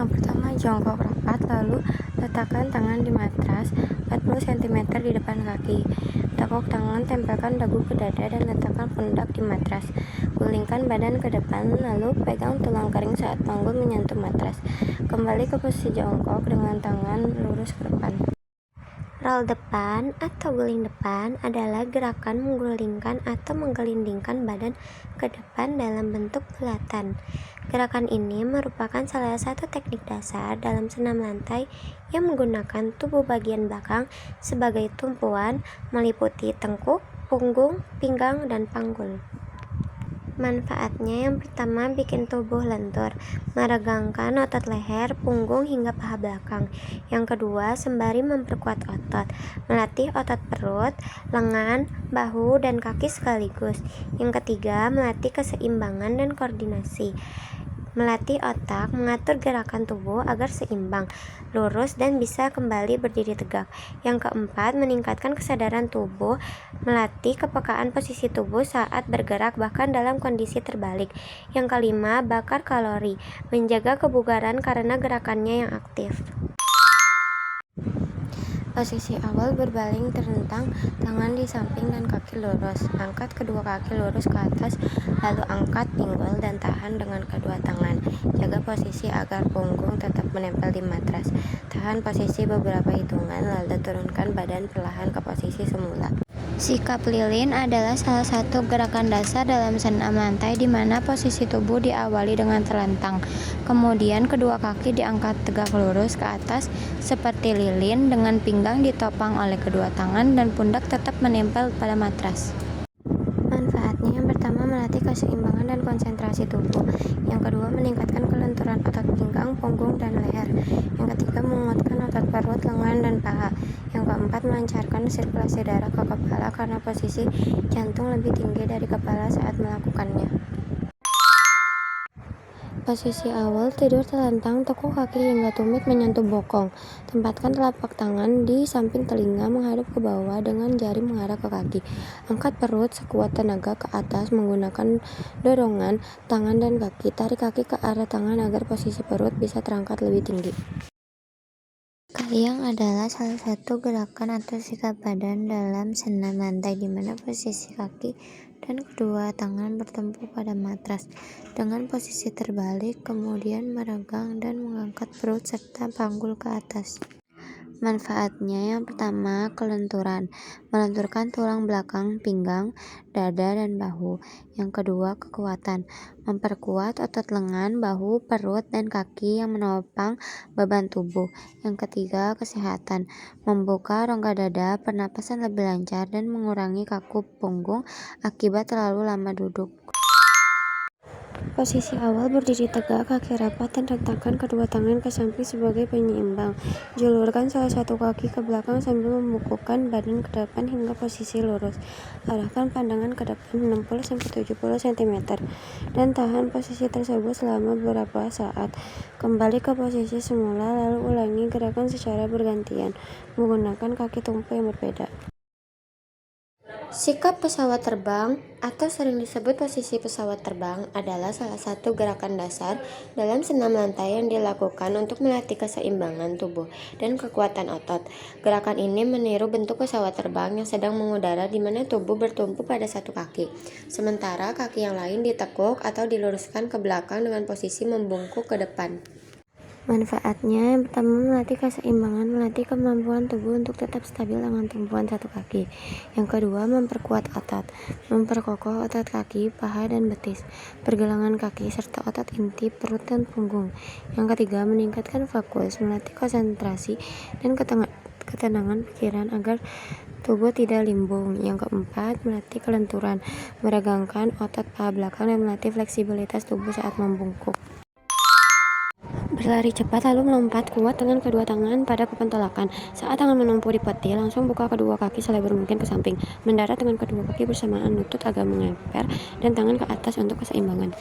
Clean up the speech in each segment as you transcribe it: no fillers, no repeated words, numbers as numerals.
Yang pertama, jongkok rapat, lalu letakkan tangan di matras 40 cm di depan kaki. Tekuk tangan, tempelkan dagu ke dada dan letakkan pundak di matras. Gulingkan badan ke depan, lalu pegang tulang kering saat panggul menyentuh matras. Kembali ke posisi jongkok dengan tangan lurus ke depan. Roll depan atau guling depan adalah gerakan menggulingkan atau menggelindingkan badan ke depan dalam bentuk bulatan. Gerakan ini merupakan salah satu teknik dasar dalam senam lantai yang menggunakan tubuh bagian belakang sebagai tumpuan, meliputi tengkuk, punggung, pinggang, dan panggul. Manfaatnya yang pertama, bikin tubuh lentur, meregangkan otot leher, punggung, hingga paha belakang. Yang kedua, sembari memperkuat otot, melatih otot perut, lengan, bahu, dan kaki sekaligus. Yang ketiga, melatih keseimbangan dan koordinasi, melatih otak, mengatur gerakan tubuh agar seimbang, lurus, dan bisa kembali berdiri tegak. Yang keempat, meningkatkan kesadaran tubuh, melatih kepekaan posisi tubuh saat bergerak bahkan dalam kondisi terbalik. Yang kelima, bakar kalori, menjaga kebugaran karena gerakannya yang aktif. Posisi awal berbaling terentang, tangan di samping dan kaki lurus. Angkat kedua kaki lurus ke atas, lalu angkat pinggul dan tahan dengan kedua tangan. Jaga posisi agar punggung tetap menempel di matras. Tahan posisi beberapa hitungan, lalu turunkan badan perlahan ke posisi semula. Sikap lilin adalah salah satu gerakan dasar dalam senam lantai di mana posisi tubuh diawali dengan terlentang. Kemudian kedua kaki diangkat tegak lurus ke atas seperti lilin dengan pinggang ditopang oleh kedua tangan dan pundak tetap menempel pada matras. Manfaatnya yang pertama, melatih keseimbangan dan konsentrasi tubuh. Yang kedua, meningkatkan kelenturan otot pinggang, punggung, dan leher. Yang ketiga, menguatkan otot perut, lengan, dan paha. Yang keempat, melancarkan sirkulasi darah ke kepala karena posisi jantung lebih tinggi dari kepala saat melakukannya. Posisi awal, tidur telentang, tekuk kaki hingga tumit menyentuh bokong. Tempatkan telapak tangan di samping telinga menghadap ke bawah dengan jari mengarah ke kaki. Angkat perut sekuat tenaga ke atas menggunakan dorongan tangan dan kaki. Tarik kaki ke arah tangan agar posisi perut bisa terangkat lebih tinggi. Kayang adalah salah satu gerakan atau sikap badan dalam senam lantai di mana posisi kaki dan kedua tangan bertempur pada matras dengan posisi terbalik, kemudian meregang dan mengangkat perut serta panggul ke atas. Manfaatnya yang pertama, kelenturan, melenturkan tulang belakang, pinggang, dada, dan bahu. Yang kedua, kekuatan, memperkuat otot lengan, bahu, perut, dan kaki yang menopang beban tubuh. Yang ketiga, kesehatan, membuka rongga dada, pernapasan lebih lancar, dan mengurangi kaku punggung akibat terlalu lama duduk. Posisi awal, berdiri tegak, kaki rapat, dan rentangkan kedua tangan ke samping sebagai penyeimbang. Julurkan salah satu kaki ke belakang sambil membungkukkan badan ke depan hingga posisi lurus. Arahkan pandangan ke depan 60-70 cm dan tahan posisi tersebut selama beberapa saat. Kembali ke posisi semula, lalu ulangi gerakan secara bergantian menggunakan kaki tumpu yang berbeda. Sikap pesawat terbang atau sering disebut posisi pesawat terbang adalah salah satu gerakan dasar dalam senam lantai yang dilakukan untuk melatih keseimbangan tubuh dan kekuatan otot. Gerakan ini meniru bentuk pesawat terbang yang sedang mengudara di mana tubuh bertumpu pada satu kaki, sementara kaki yang lain ditekuk atau diluruskan ke belakang dengan posisi membungkuk ke depan. Manfaatnya yang pertama, melatih keseimbangan, melatih kemampuan tubuh untuk tetap stabil dengan tumpuan satu kaki. Yang kedua, memperkuat otot, memperkokoh otot kaki, paha, dan betis, pergelangan kaki, serta otot inti, perut, dan punggung. Yang ketiga, meningkatkan fokus, melatih konsentrasi dan ketenangan pikiran agar tubuh tidak limbung. Yang keempat, melatih kelenturan, meregangkan otot paha belakang, dan melatih fleksibilitas tubuh saat membungkuk. Berlari cepat lalu melompat kuat dengan kedua tangan pada pentolakan. Saat tangan menumpu di peti, langsung buka kedua kaki selebar mungkin ke samping. Mendarat dengan kedua kaki bersamaan, lutut agak mengeper, dan tangan ke atas untuk keseimbangan.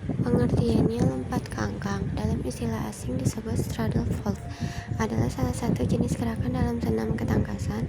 Pengertiannya, lompat ke angkang, dalam istilah asing disebut straddle vault, adalah salah satu jenis gerakan dalam senam ketangkasan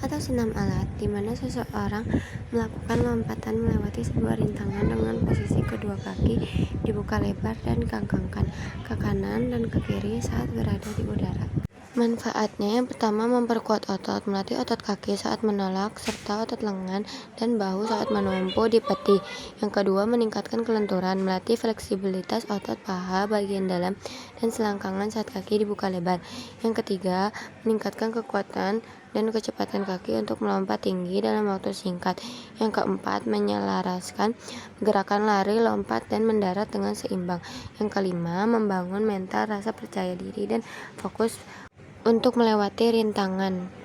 atau senam alat, di mana seseorang melakukan lompatan melewati sebuah rintangan dengan posisi kedua kaki dibuka lebar dan digangkangkan ke kanan dan ke kiri saat berada di udara. Manfaatnya yang pertama memperkuat otot, melatih otot kaki saat menolak, serta otot lengan dan bahu saat menumpu di peti. Yang kedua meningkatkan kelenturan, melatih fleksibilitas otot paha bagian dalam dan selangkangan saat kaki dibuka lebar. Yang ketiga meningkatkan kekuatan dan kecepatan kaki untuk melompat tinggi dalam waktu singkat. Yang keempat menyelaraskan gerakan lari, lompat, dan mendarat dengan seimbang. Yang kelima membangun mental, rasa percaya diri, dan fokus untuk melewati rintangan.